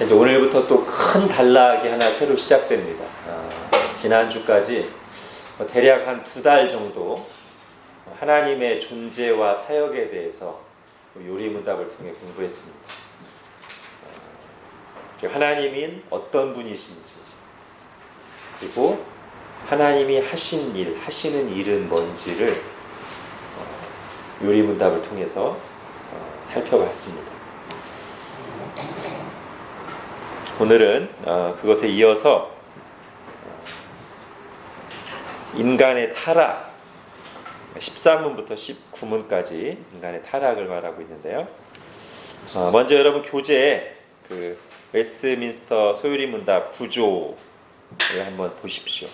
이제 오늘부터 또 큰 단락이 하나 새로 시작됩니다. 지난주까지 대략 한 2달 정도 하나님의 존재와 사역에 대해서 요리문답을 통해 공부했습니다. 하나님인 어떤 분이신지, 그리고 하나님이 하신 일, 하시는 일은 뭔지를 요리문답을 통해서 살펴봤습니다. 오늘은 그것에 이어서 인간의 타락, 13문부터 19문까지 인간의 타락을 말하고 있는데요. 먼저 여러분 교재에 그 웨스트민스터 소요리문답 구조를 한번 보십시오.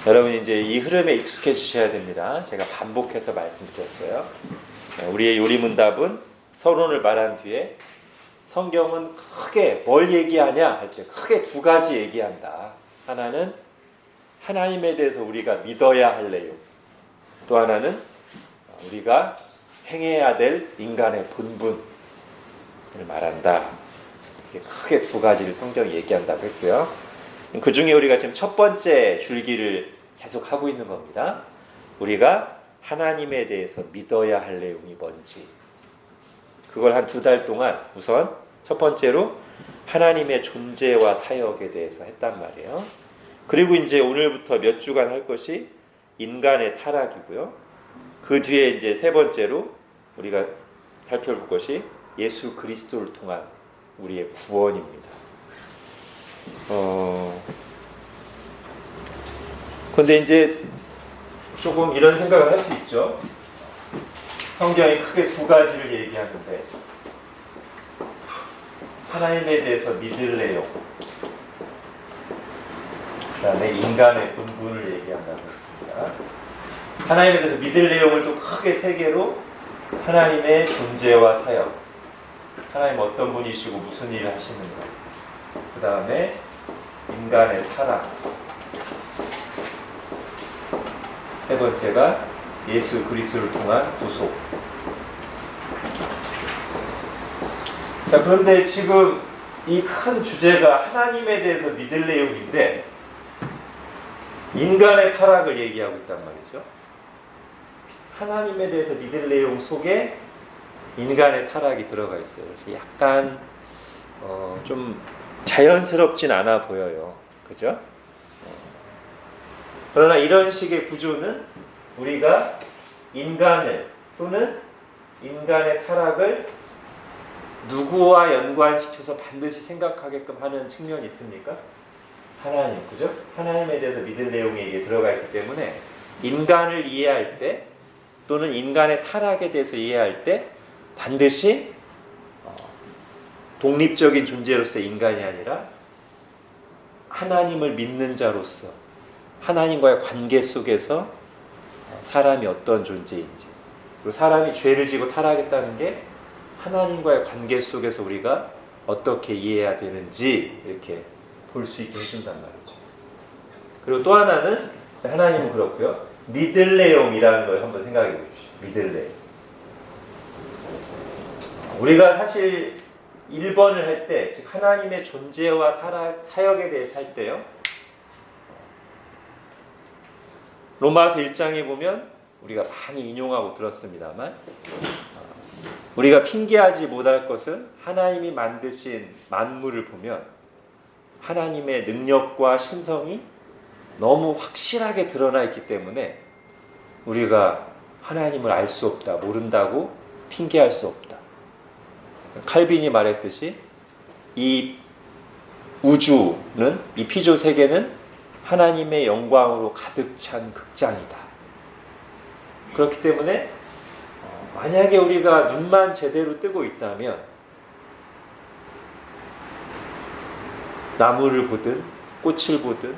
여러분 이제 이 흐름에 익숙해지셔야 됩니다. 제가 반복해서 말씀드렸어요. 우리의 요리문답은 서론을 말한 뒤에 성경은 크게 뭘 얘기하냐 할 때 크게 2가지 얘기한다. 하나는 하나님에 대해서 우리가 믿어야 할 내용, 또 하나는 우리가 행해야 될 인간의 본분을 말한다. 크게 2가지를 성경이 얘기한다고 했고요. 그 중에 우리가 지금 첫 번째 줄기를 계속 하고 있는 겁니다. 우리가 하나님에 대해서 믿어야 할 내용이 뭔지, 그걸 한 2달 동안 우선 첫 번째로 하나님의 존재와 사역에 대해서 했단 말이에요. 그리고 이제 오늘부터 몇 주간 할 것이 인간의 타락이고요. 그 뒤에 이제 3번째로 우리가 살펴볼 것이 예수 그리스도를 통한 우리의 구원입니다. 그런데 이제 조금 이런 생각을 할 수 있죠. 성경이 크게 2가지를 얘기하는데 하나님에 대해서 믿을 내용, 그 다음에 인간의 본분을 얘기한다고 했습니다. 하나님에 대해서 믿을 내용을 또 크게 3개로 하나님의 존재와 사역, 하나님 어떤 분이시고 무슨 일을 하시는가, 그 다음에 인간의 타락, 3번째가 예수 그리스도를 통한 구속. 자, 그런데 지금 이 큰 주제가 하나님에 대해서 믿을 내용인데 인간의 타락을 얘기하고 있단 말이죠. 하나님에 대해서 믿을 내용 속에 인간의 타락이 들어가 있어요. 그래서 약간 좀 자연스럽진 않아 보여요. 그죠? 그러나 이런 식의 구조는 우리가 인간을 또는 인간의 타락을 누구와 연관시켜서 반드시 생각하게끔 하는 측면이 있습니까? 하나님, 그죠? 하나님에 대해서 믿을 내용이 이게 들어가 있기 때문에 인간을 이해할 때 또는 인간의 타락에 대해서 이해할 때 반드시 독립적인 존재로서의 인간이 아니라 하나님을 믿는 자로서 하나님과의 관계 속에서 사람이 어떤 존재인지, 그리고 사람이 죄를 지고 타락했다는 게 하나님과의 관계 속에서 우리가 어떻게 이해해야 되는지 이렇게 볼 수 있게 해준단 말이죠. 그리고 또 하나는 하나님은 그렇고요. 믿을 내용이라는 걸 한번 생각해 보십시오. 믿을 내용. 우리가 사실 1번을 할 때, 즉 하나님의 존재와 타락, 사역에 대해서 할 때요. 로마서 1장에 보면 우리가 많이 인용하고 들었습니다만 우리가 핑계하지 못할 것은 하나님이 만드신 만물을 보면 하나님의 능력과 신성이 너무 확실하게 드러나 있기 때문에 우리가 하나님을 알 수 없다, 모른다고 핑계할 수 없다. 칼빈이 말했듯이 이 우주는, 이 피조 세계는 하나님의 영광으로 가득 찬 극장이다. 그렇기 때문에 만약에 우리가 눈만 제대로 뜨고 있다면 나무를 보든 꽃을 보든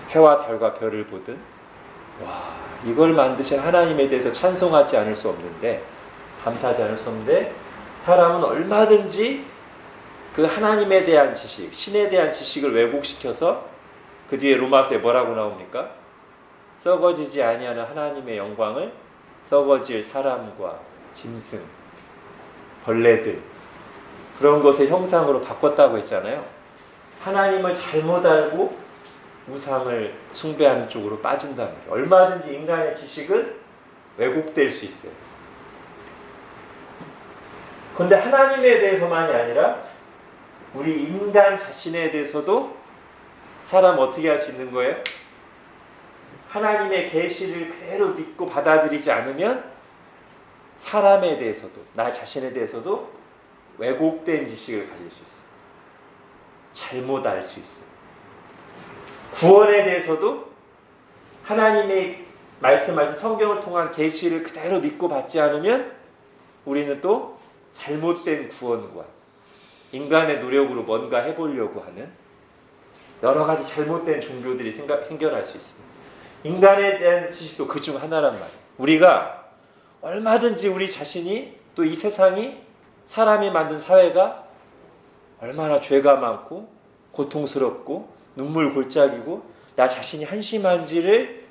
해와 달과 별을 보든 와, 이걸 만드신 하나님에 대해서 찬송하지 않을 수 없는데, 감사하지 않을 수 없는데 사람은 얼마든지 그 하나님에 대한 지식, 신에 대한 지식을 왜곡시켜서 그 뒤에 로마서에 뭐라고 나옵니까? 썩어지지 아니하는 하나님의 영광을 썩어질 사람과 짐승, 벌레들, 그런 것의 형상으로 바꿨다고 했잖아요. 하나님을 잘못 알고 우상을 숭배하는 쪽으로 빠진다는 거예요. 얼마든지 인간의 지식은 왜곡될 수 있어요. 그런데 하나님에 대해서만이 아니라 우리 인간 자신에 대해서도 사람 어떻게 할 수 있는 거예요? 하나님의 계시를 그대로 믿고 받아들이지 않으면 사람에 대해서도, 나 자신에 대해서도 왜곡된 지식을 가질 수 있어요. 잘못 알 수 있어요. 구원에 대해서도 하나님의 말씀하신 성경을 통한 계시를 그대로 믿고 받지 않으면 우리는 또 잘못된 구원과 인간의 노력으로 뭔가 해보려고 하는 여러 가지 잘못된 종교들이 생겨날 수 있습니다. 인간에 대한 지식도 그중 하나란 말이에요. 우리가 얼마든지 우리 자신이 또 이 세상이 사람이 만든 사회가 얼마나 죄가 많고 고통스럽고 눈물 골짜기고 나 자신이 한심한지를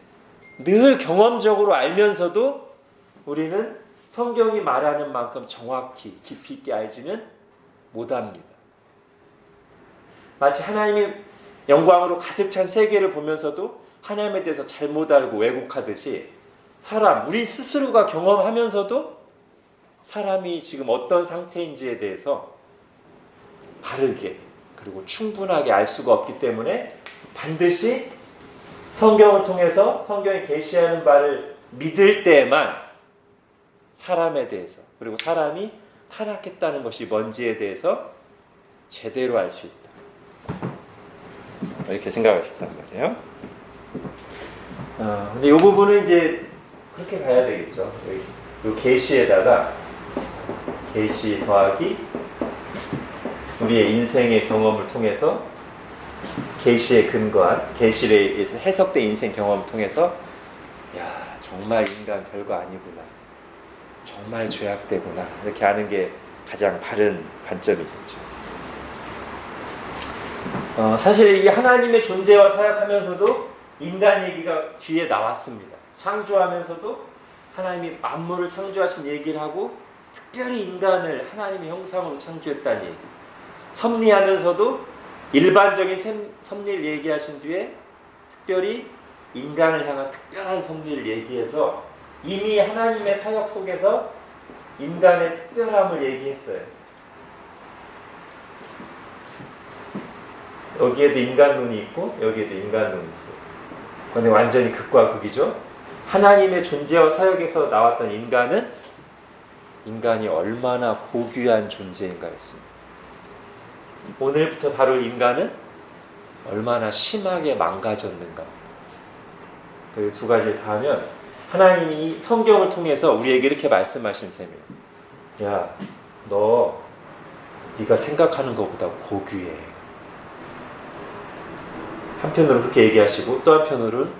늘 경험적으로 알면서도 우리는 성경이 말하는 만큼 정확히 깊이 있게 알지는 못합니다. 마치 하나님이 영광으로 가득 찬 세계를 보면서도 하나님에 대해서 잘못 알고 왜곡하듯이 우리 스스로가 경험하면서도 사람이 지금 어떤 상태인지에 대해서 바르게 그리고 충분하게 알 수가 없기 때문에 반드시 성경을 통해서 성경이 계시하는 바를 믿을 때만 사람에 대해서 그리고 사람이 타락했다는 것이 뭔지에 대해서 제대로 알 수 있다. 이렇게 생각하셨단 말이에요. 근데 이 부분은 이제 그렇게 가야 되겠죠. 이 계시에다가 계시 더하기 우리의 인생의 경험을 통해서 계시에 근거한 계시에 의해서 해석된 인생 경험을 통해서 야 정말 인간 별거 아니구나, 정말 죄악되구나 이렇게 아는 게 가장 바른 관점이겠죠. 사실 이 하나님의 존재와 사역하면서도 인간 얘기가 뒤에 나왔습니다. 창조하면서도 하나님이 만물을 창조하신 얘기를 하고 특별히 인간을 하나님의 형상으로 창조했다는 얘기. 섭리하면서도 일반적인 섭리를 얘기하신 뒤에 특별히 인간을 향한 특별한 섭리를 얘기해서 이미 하나님의 사역 속에서 인간의 특별함을 얘기했어요. 여기에도 인간 눈이 있고 여기에도 인간 눈이 있어요. 그런데 완전히 극과 극이죠. 하나님의 존재와 사역에서 나왔던 인간이 얼마나 고귀한 존재인가 했습니다. 오늘부터 다룰 인간은 얼마나 심하게 망가졌는가. 그 두 가지를 다 하면 하나님이 성경을 통해서 우리에게 이렇게 말씀하신 셈이에요. 야, 네가 생각하는 것보다 고귀해. 한편으로 그렇게 얘기하시고 또 한편으로는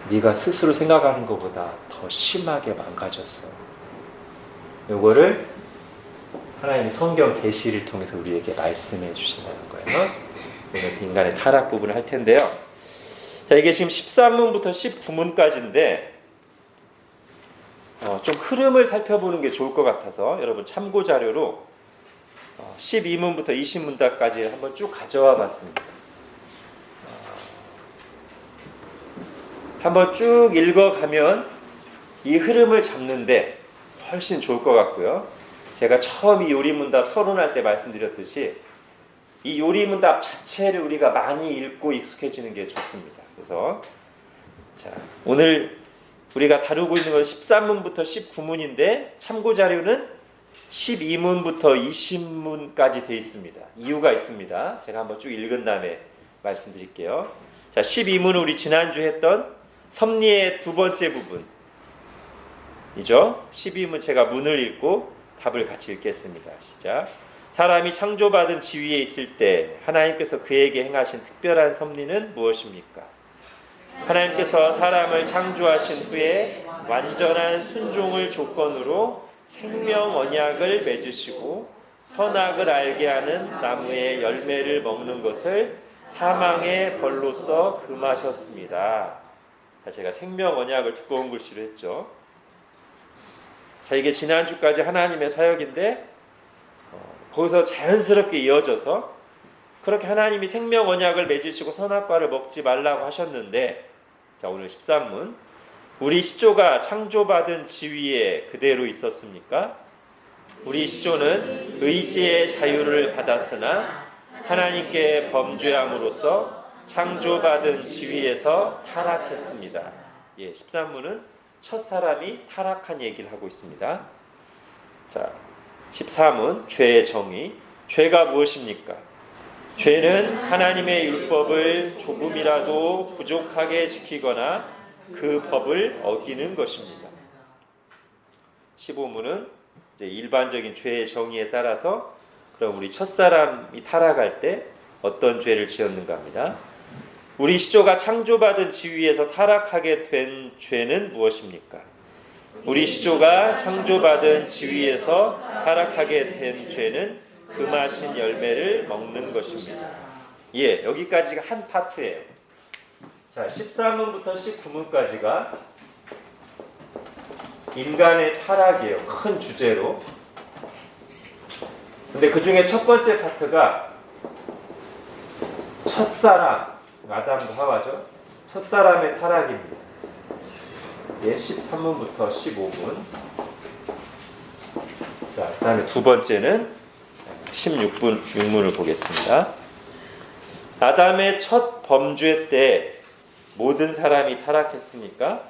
네가 스스로 생각하는 것보다 더 심하게 망가졌어. 요거를 하나님이 성경 계시를 통해서 우리에게 말씀해 주신다는 거예요. 오늘 인간의 타락 부분을 할 텐데요. 자, 이게 지금 13문부터 19문까지인데 좀 흐름을 살펴보는 게 좋을 것 같아서 여러분 참고 자료로 12문부터 20문까지 한번 쭉 가져와 봤습니다. 한번 쭉 읽어가면 이 흐름을 잡는데 훨씬 좋을 것 같고요. 제가 처음 이 요리문답 서론할 때 말씀드렸듯이 이 요리문답 자체를 우리가 많이 읽고 익숙해지는 게 좋습니다. 그래서 자, 오늘 우리가 다루고 있는 건 13문부터 19문인데 참고 자료는 12문부터 20문까지 되어 있습니다. 이유가 있습니다. 제가 한번 쭉 읽은 다음에 말씀드릴게요. 자, 12문은 우리 지난주 했던 섭리의 두 번째 부분이죠. 12문 제가 문을 읽고 답을 같이 읽겠습니다. 시작. 사람이 창조받은 지위에 있을 때 하나님께서 그에게 행하신 특별한 섭리는 무엇입니까? 하나님께서 사람을 창조하신 후에 완전한 순종을 조건으로 생명 언약을 맺으시고 선악을 알게 하는 나무의 열매를 먹는 것을 사망의 벌로써 금하셨습니다. 자, 제가 생명 언약을 두꺼운 글씨로 했죠. 자, 이게 지난주까지 하나님의 사역인데 거기서 자연스럽게 이어져서 그렇게 하나님이 생명 언약을 맺으시고 선악과를 먹지 말라고 하셨는데, 자, 오늘 13문. 우리 시조가 창조받은 지위에 그대로 있었습니까? 우리 시조는 의지의 자유를 받았으나 하나님께 범죄함으로써 창조받은 지위에서 타락했습니다. 예, 13문은 첫사람이 타락한 얘기를 하고 있습니다. 자, 14문 죄의 정의. 죄가 무엇입니까? 죄는 하나님의 율법을 조금이라도 부족하게 지키거나 그 법을 어기는 것입니다. 15문은 이제 일반적인 죄의 정의에 따라서 그럼 우리 첫사람이 타락할 때 어떤 죄를 지었는가 합니다. 우리 시조가 창조받은 지위에서 타락하게 된 죄는 무엇입니까? 우리 시조가 창조받은 지위에서 타락하게 된 죄는 금하신 열매를 먹는 것입니다. 예, 여기까지가 한 파트예요. 자, 13문부터 19문까지가 인간의 타락이에요. 큰 주제로. 근데 그 중에 첫 번째 파트가 첫사람, 아담과 하와죠. 첫사람의 타락입니다. 예, 13문부터 15문. 자, 그 다음에 두 번째는 6문을 보겠습니다. 아담의 첫 범죄 때 모든 사람이 타락했습니까?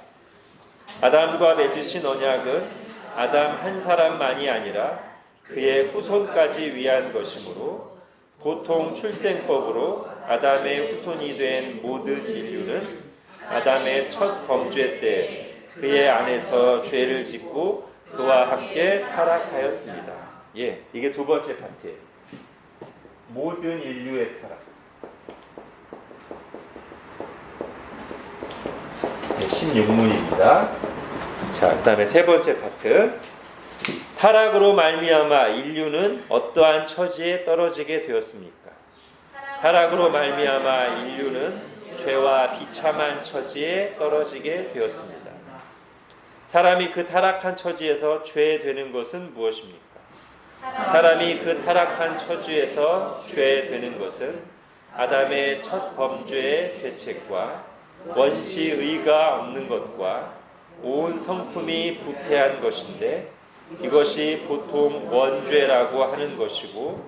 아담과 맺으신 언약은 아담 한 사람만이 아니라 그의 후손까지 위한 것이므로 보통 출생법으로 아담의 후손이 된 모든 인류는 아담의 첫 범죄 때 그의 안에서 죄를 짓고 그와 함께 타락하였습니다. 예, 이게 두 번째 파트예요. 모든 인류의 타락. 16문입니다. 자, 그 다음에 세 번째 파트. 타락으로 말미암아 인류는 어떠한 처지에 떨어지게 되었습니까? 타락으로 말미암아 인류는 죄와 비참한 처지에 떨어지게 되었습니다. 사람이 그 타락한 처지에서 죄되는 것은 무엇입니까? 사람이 그 타락한 처지에서 죄되는 것은 아담의 첫 범죄의 죄책과 원시의가 없는 것과 온 성품이 부패한 것인데 이것이 보통 원죄라고 하는 것이고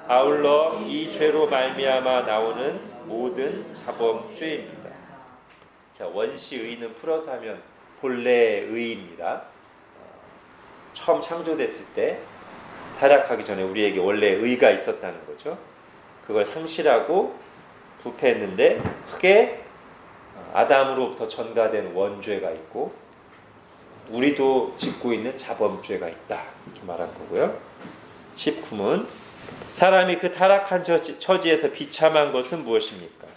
아울러 이 죄로 말미암아 나오는 모든 자범죄입니다. 자, 원시의는 풀어서 하면 본래의 의입니다. 처음 창조됐을 때 타락하기 전에 우리에게 원래 의가 있었다는 거죠. 그걸 상실하고 부패했는데 크게 아담으로부터 전가된 원죄가 있고 우리도 짓고 있는 자범죄가 있다 이렇게 말한 거고요. 19문 사람이 그 타락한 처지에서 비참한 것은 무엇입니까?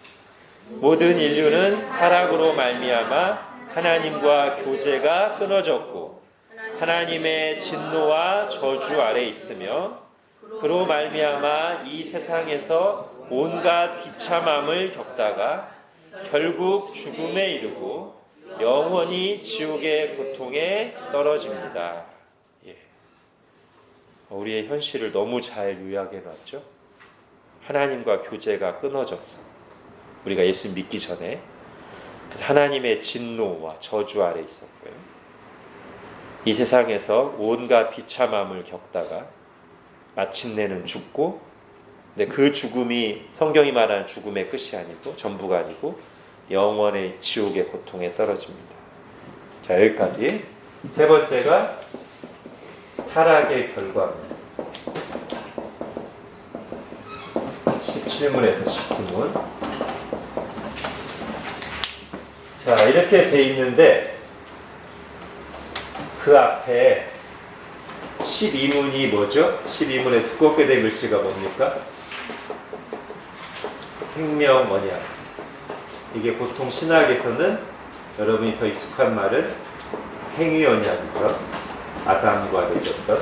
모든 인류는 타락으로 말미암아 하나님과 교제가 끊어졌고 하나님의 진노와 저주 아래 있으며 그로 말미암아 이 세상에서 온갖 비참함을 겪다가 결국 죽음에 이르고 영원히 지옥의 고통에 떨어집니다. 예. 우리의 현실을 너무 잘 요약해 놨죠. 하나님과 교제가 끊어졌어. 우리가 예수 믿기 전에 그래서 하나님의 진노와 저주 아래 있었고요. 이 세상에서 온갖 비참함을 겪다가 마침내는 죽고, 근데 그 죽음이 성경이 말하는 죽음의 끝이 아니고 전부가 아니고 영원의 지옥의 고통에 떨어집니다. 자, 여기까지. 세 번째가 타락의 결과입니다. 17문에서 19문. 자, 이렇게 돼 있는데 그 앞에 12문이 뭐죠? 12문에 두껍게 된 글씨가 뭡니까? 생명 언약. 이게 보통 신학에서는 여러분이 더 익숙한 말은 행위 언약이죠. 아담과 맺었던.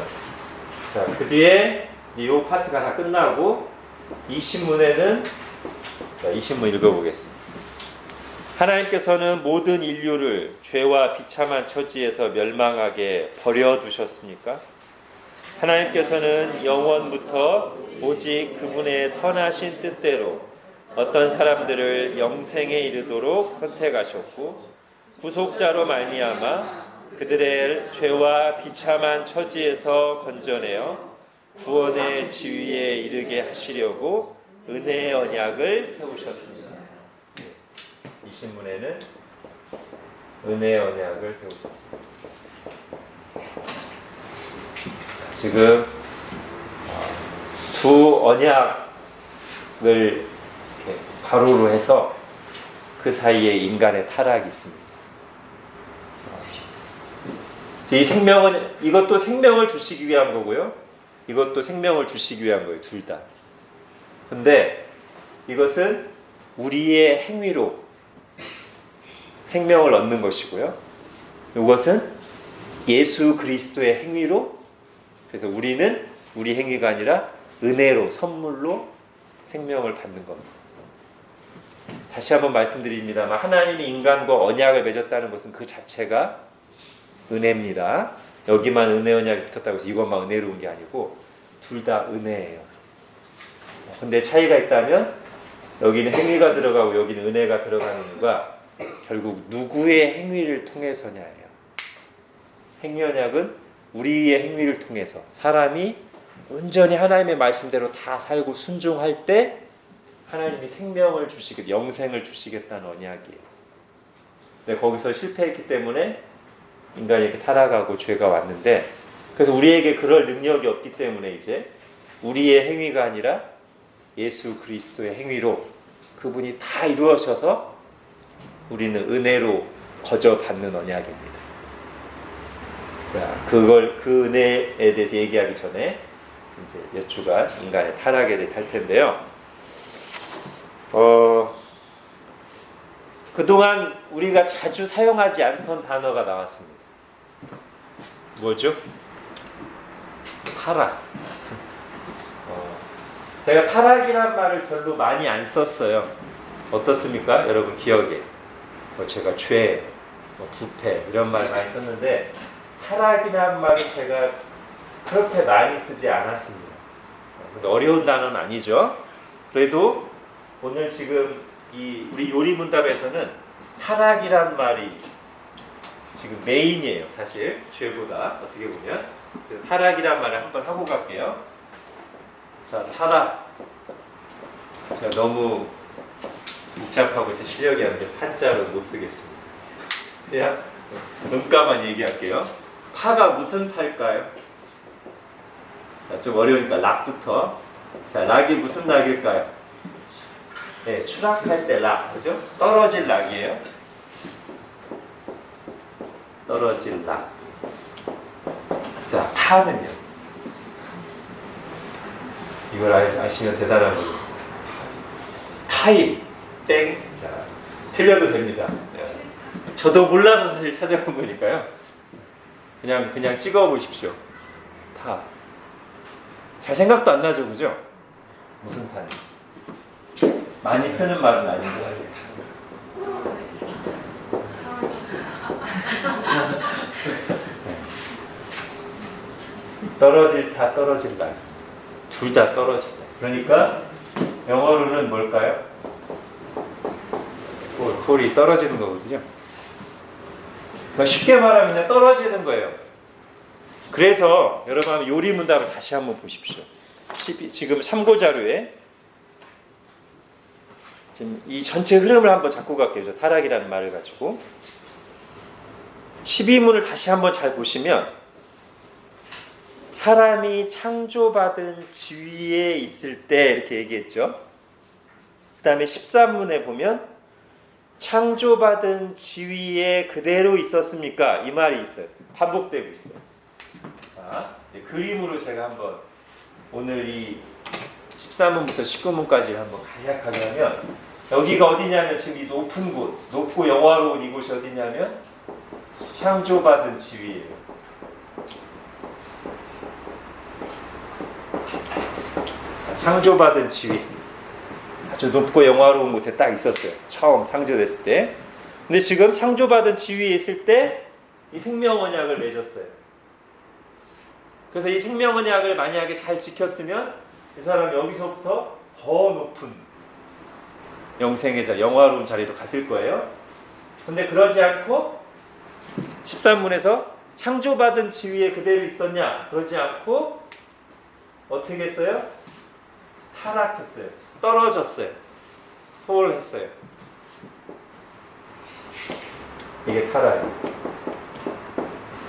자, 그 뒤에 이 파트가 다 끝나고 20문에는 20문 읽어보겠습니다. 하나님께서는 모든 인류를 죄와 비참한 처지에서 멸망하게 버려두셨습니까? 하나님께서는 영원부터 오직 그분의 선하신 뜻대로 어떤 사람들을 영생에 이르도록 선택하셨고 구속자로 말미암아 그들의 죄와 비참한 처지에서 건져내어 구원의 지위에 이르게 하시려고 은혜의 언약을 세우셨습니다. 이 신문에는 은혜의 언약을 세우셨습니다. 지금 두 언약을 이렇게 가로로 해서 그 사이에 인간의 타락이 있습니다. 이 생명은 이것도 생명을 주시기 위한 거고요. 이것도 생명을 주시기 위한 거예요. 둘 다. 근데 이것은 우리의 행위로 생명을 얻는 것이고요. 이것은 예수 그리스도의 행위로, 그래서 우리는 우리 행위가 아니라 은혜로, 선물로 생명을 받는 겁니다. 다시 한번 말씀드립니다만 하나님이 인간과 언약을 맺었다는 것은 그 자체가 은혜입니다. 여기만 은혜 언약이 붙었다고 해서 이것만 은혜로운 게 아니고 둘 다 은혜예요. 근데 차이가 있다면 여기는 행위가 들어가고 여기는 은혜가 들어가는 이유가 결국 누구의 행위를 통해서냐예요. 행위 언약은 우리의 행위를 통해서 사람이 온전히 하나님의 말씀대로 다 살고 순종할 때 하나님이 생명을 주시겠다, 영생을 주시겠다는 언약이에요. 근데 거기서 실패했기 때문에 인간이 이렇게 타락하고 죄가 왔는데, 그래서 우리에게 그럴 능력이 없기 때문에 이제 우리의 행위가 아니라 예수 그리스도의 행위로 그분이 다 이루어셔서 우리는 은혜로 거저 받는 언약입니다. 자, 그 은혜에 대해서 얘기하기 전에 이제 몇 주간 인간의 타락에 대해서 할 텐데요. 그동안 우리가 자주 사용하지 않던 단어가 나왔습니다. 뭐죠? 타락. 제가 타락이란 말을 별로 많이 안 썼어요. 어떻습니까? 여러분 기억에. 제가 죄, 부패 이런 말 많이 썼는데 타락이란 말은 제가 그렇게 많이 쓰지 않았습니다. 근데 어려운 단어는 아니죠. 그래도 오늘 지금 우리 요리문답에서는 타락이란 말이 지금 메인이에요. 사실 죄보다 어떻게 보면. 그래서 타락이란 말을 한번 하고 갈게요. 자, 타락. 제가 너무 복잡하고 제 실력이 안 돼서 한자로 못 쓰겠습니다. 그냥 음가만 얘기할게요. 타가 무슨 타일까요? 자, 좀 어려우니까 락부터. 자, 락이 무슨 락일까요? 네, 추락할 때 락, 그죠? 떨어질 락이에요. 떨어질 락. 자, 타는요. 이걸 아시면 대단한 거죠. 타임, 땡. 자, 틀려도 됩니다. 저도 몰라서 사실 찾아본 거니까요. 그냥 찍어 보십시오. 타. 잘 생각도 안 나죠, 그죠? 무슨 타인지. 많이 쓰는 말은 아닌 것 같아요. 떨어질 타, 떨어질 날. 둘 다 떨어진다. 그러니까 영어로는 뭘까요? 폴이 떨어지는 거거든요. 그러니까 쉽게 말하면 그냥 떨어지는 거예요. 그래서 여러분 요리 문답을 다시 한번 보십시오. 지금 참고 자료에 지금 이 전체 흐름을 한번 잡고 갈게요. 타락이라는 말을 가지고 12문을 다시 한번 잘 보시면 사람이 창조받은 지위에 있을 때 이렇게 얘기했죠. 그 다음에 13문에 보면 창조받은 지위에 그대로 있었습니까? 이 말이 있어요. 반복되고 있어요. 자, 그림으로 제가 한번 오늘 이 13문부터 19문까지 한번 간략하게 하면 여기가 어디냐면 지금 이 높은 곳, 높고 영화로운 이곳이 어디냐면 창조받은 지위예요. 창조받은 지위, 아주 높고 영화로운 곳에 딱 있었어요. 처음 창조됐을 때. 근데 지금 창조받은 지위에 있을 때 이 생명 언약을 맺었어요. 그래서 이 생명언약을 만약에 잘 지켰으면 이 사람이 여기서부터 더 높은 영생의 자리, 영화로운 자리로 갔을 거예요. 근데 그러지 않고 13문에서 창조받은 지위에 그대로 있었냐? 그러지 않고 어떻게 했어요? 타락했어요. 떨어졌어요. fall 했어요. 이게 타락이에요.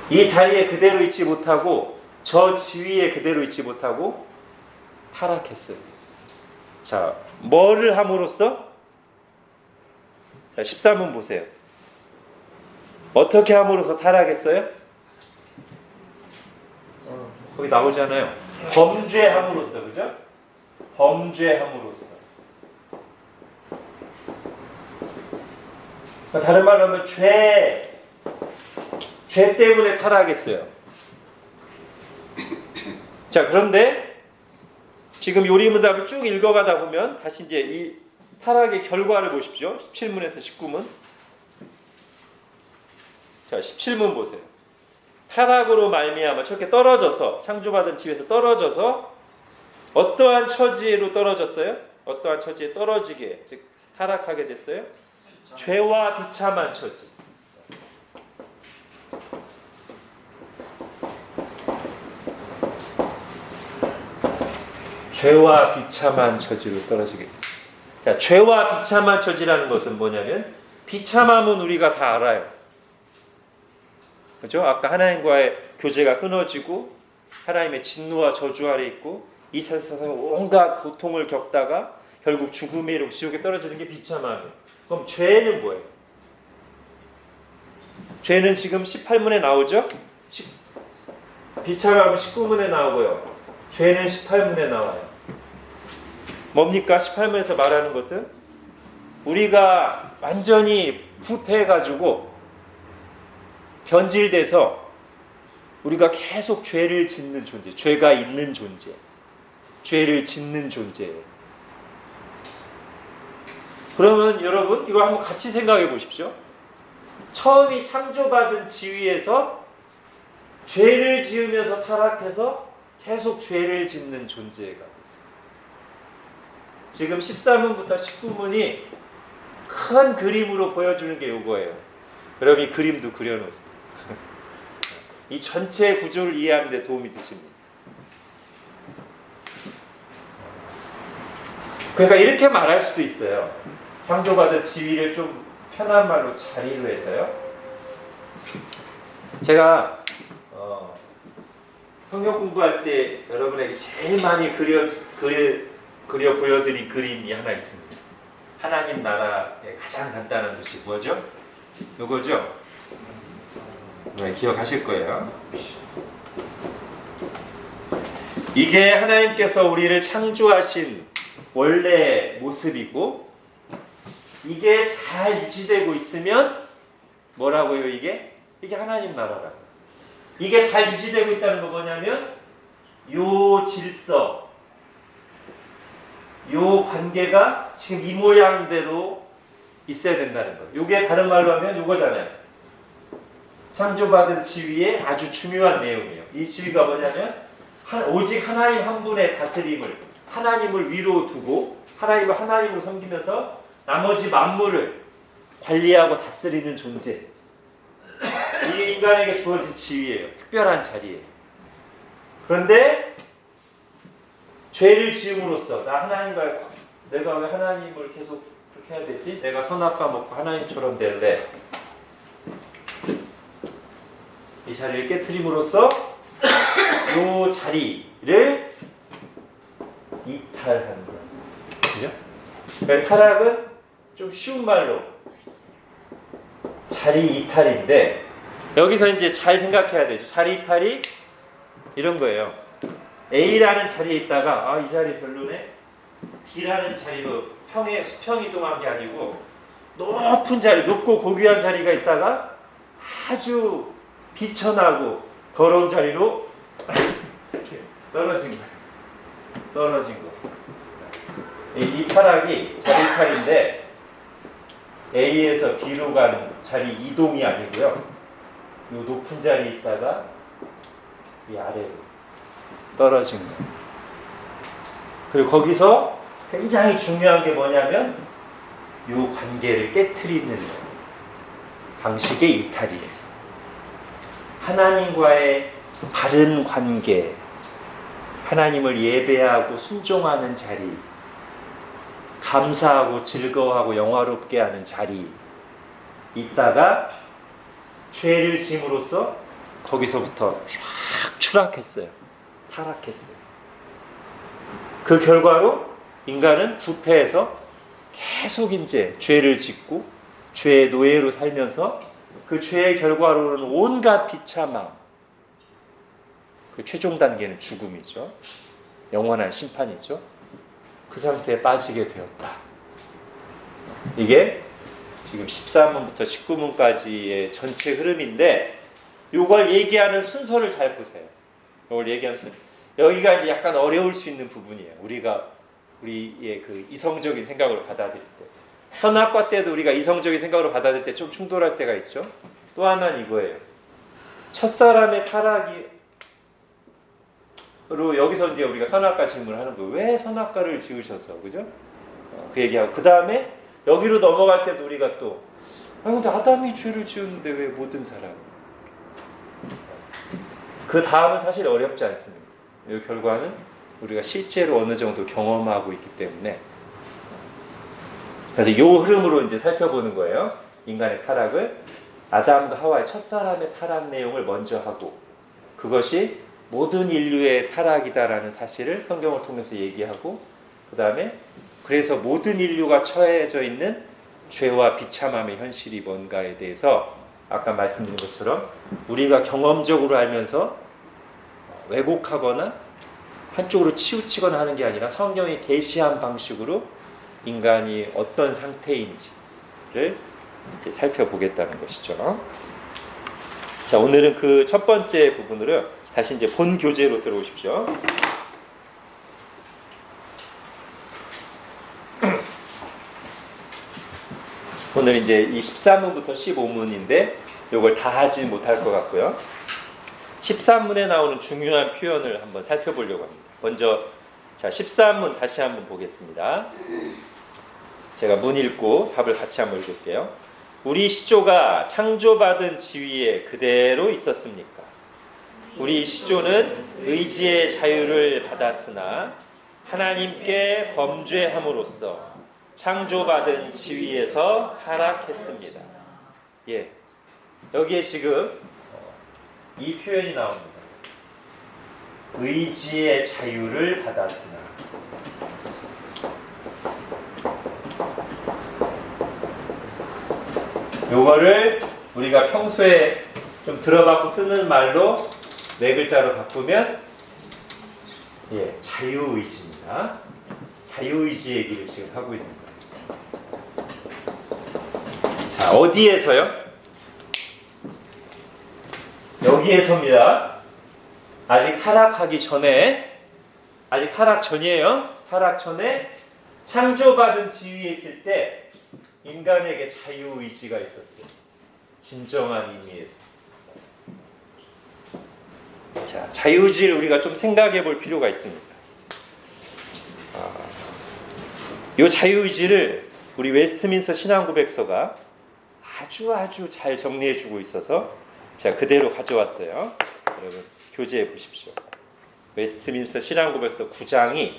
이 자리에 그대로 있지 못하고 저 지위에 그대로 있지 못하고 타락했어요. 자, 뭐를 함으로써? 자, 13문 보세요. 어떻게 함으로써 타락했어요? 거기 나오잖아요. 범죄함으로써, 그죠? 범죄함으로써. 다른 말로 하면 죄 때문에 타락했어요. 자, 그런데 지금 요리문답을 쭉 읽어가다 보면 다시 이제 이 타락의 결과를 보십시오. 17문에서 19문. 자, 17문 보세요. 타락으로 말미암아 저렇게 떨어져서, 창조받은 지위에서 떨어져서 어떠한 처지로 떨어졌어요? 어떠한 처지에 떨어지게, 즉 타락하게 됐어요? 죄와 비참한 처지. 죄와 비참한 처지로 떨어지게 됐어요. 자, 죄와 비참한 처지라는 것은 뭐냐면, 비참함은 우리가 다 알아요. 그죠? 아까 하나님과의 교제가 끊어지고 하나님의 진노와 저주 아래 있고 이 세상에 온갖 고통을 겪다가 결국 죽음의 이르고 지옥에 떨어지는 게 비참함이에요. 그럼 죄는 뭐예요? 죄는 지금 18문에 나오죠? 비참함은 19문에 나오고요. 죄는 18문에 나와요. 뭡니까? 18문에서 말하는 것은 우리가 완전히 부패해가지고 변질돼서 우리가 계속 죄를 짓는 존재, 죄가 있는 존재, 죄를 짓는 존재예요. 그러면 여러분 이거 한번 같이 생각해 보십시오. 처음이 창조받은 지위에서 죄를 지으면서 타락해서 계속 죄를 짓는 존재가 됐어요. 지금 13문부터 19문이 큰 그림으로 보여주는 게 이거예요. 여러분 이 그림도 그려놓으세요. 이 전체 구조를 이해하는 데 도움이 되십니다. 그러니까 이렇게 말할 수도 있어요. 창조받은 지위를 좀 편한 말로 자리로 해서요. 제가 성경 공부할 때 여러분에게 제일 많이 그려 보여드린 그림이 하나 있습니다. 하나님 나라의 가장 간단한 도시 뭐죠? 이거죠? 네, 기억하실 거예요. 이게 하나님께서 우리를 창조하신 원래 모습이고, 이게 잘 유지되고 있으면 뭐라고요? 이게 하나님 나라라고. 이게 잘 유지되고 있다는 거 뭐냐면 요 질서, 요 관계가 지금 이 모양대로 있어야 된다는 거. 요게 다른 말로 하면 요거잖아요. 창조받은 지위의 아주 중요한 내용이에요. 이 지위가 뭐냐면 오직 하나님 한 분의 다스림을, 하나님을 위로 두고 하나님을 섬기면서 나머지 만물을 관리하고 다스리는 존재. 이 인간에게 주어진 지위예요. 특별한 자리예요. 그런데 죄를 지음으로써 내가 왜 하나님을 계속 그렇게 해야 되지? 내가 선악과 먹고 하나님처럼 될래? 이 자리를 깨트림으로써 이 자리를 이탈하는 거예요. 그죠? 그러니까 타락은 좀 쉬운 말로 자리 이탈인데, 여기서 이제 잘 생각해야 되죠. 자리 이탈이 이런 거예요. A라는 자리에 있다가 이 자리 별로네. B라는 자리로 수평 이동한 게 아니고 높은 자리, 높고 고귀한 자리가 있다가 아주 비천하고 더러운 자리로 떨어진 거. 이 타락이 자리 이탈인데 A에서 B로 가는 자리 이동이 아니고요. 이 높은 자리에 있다가 이 아래로 떨어진 거예요. 그리고 거기서 굉장히 중요한 게 뭐냐면 이 관계를 깨트리는 방식의 이탈이에요. 하나님과의 바른 관계, 하나님을 예배하고 순종하는 자리, 감사하고 즐거워하고 영화롭게 하는 자리 있다가 죄를 짐으로써 거기서부터 쫙 추락했어요. 타락했어요. 그 결과로 인간은 부패해서 계속 이제 죄를 짓고 죄의 노예로 살면서 그 죄의 결과로는 온갖 비참함, 그 최종 단계는 죽음이죠. 영원한 심판이죠. 그 상태에 빠지게 되었다. 이게 지금 13문부터 19문까지의 전체 흐름인데 이걸 얘기하는 순서를 잘 보세요. 이걸 얘기하는 순서. 여기가 이제 약간 어려울 수 있는 부분이에요. 우리의 그 이성적인 생각으로 받아들일 때. 선악과 때도 우리가 이성적인 생각으로 받아들일 때 좀 충돌할 때가 있죠. 또 하나는 이거예요. 첫사람의 타락으로 여기서 이제 우리가 선악과 질문을 하는 거예요. 왜 선악과를 지으셔서, 그죠? 그 얘기하고 그 다음에 여기로 넘어갈 때도 우리가 또 근데 아담이 죄를 지었는데 왜 모든 사람? 그 다음은 사실 어렵지 않습니다. 이 결과는 우리가 실제로 어느 정도 경험하고 있기 때문에 그래서 이 흐름으로 이제 살펴보는 거예요. 인간의 타락을 아담과 하와의 첫사람의 타락 내용을 먼저 하고 그것이 모든 인류의 타락이다라는 사실을 성경을 통해서 얘기하고 그 다음에 그래서 모든 인류가 처해져 있는 죄와 비참함의 현실이 뭔가에 대해서 아까 말씀드린 것처럼 우리가 경험적으로 알면서 왜곡하거나 한쪽으로 치우치거나 하는 게 아니라 성경이 계시한 방식으로 인간이 어떤 상태인지를 이제 살펴보겠다는 것이죠. 자, 오늘은 그 첫 번째 부분으로 다시 이제 본 교재로 들어오십시오. 오늘 이제 이 13문부터 15문인데 이걸 다 하지 못할 것 같고요. 13문에 나오는 중요한 표현을 한번 살펴보려고 합니다. 먼저 자 13문 다시 한번 보겠습니다. 제가 문 읽고 답을 같이 한번 읽을게요. 우리 시조가 창조받은 지위에 그대로 있었습니까? 우리 시조는 의지의 자유를 받았으나 하나님께 범죄함으로써 창조받은 지위에서 하락했습니다. 예, 여기에 지금 이 표현이 나옵니다. 의지의 자유를 받았으나. 요거를 우리가 평소에 좀 들어봤고 쓰는 말로 네 글자로 바꾸면 예, 자유의지입니다. 자유의지 얘기를 지금 하고 있는 거예요. 자, 어디에서요? 여기에서입니다. 아직 타락하기 전에, 아직 타락 전이에요. 타락 전에 창조받은 지위에 있을 때 인간에게 자유의지가 있었어요. 진정한 의미에서. 자, 자유의지를 우리가 좀 생각해 볼 필요가 있습니다. 이 자유의지를 우리 웨스트민스터 신앙고백서가 아주 잘 정리해 주고 있어서 제가 그대로 가져왔어요. 여러분 교재에 보십시오. 웨스트민스터 신앙고백서 9장이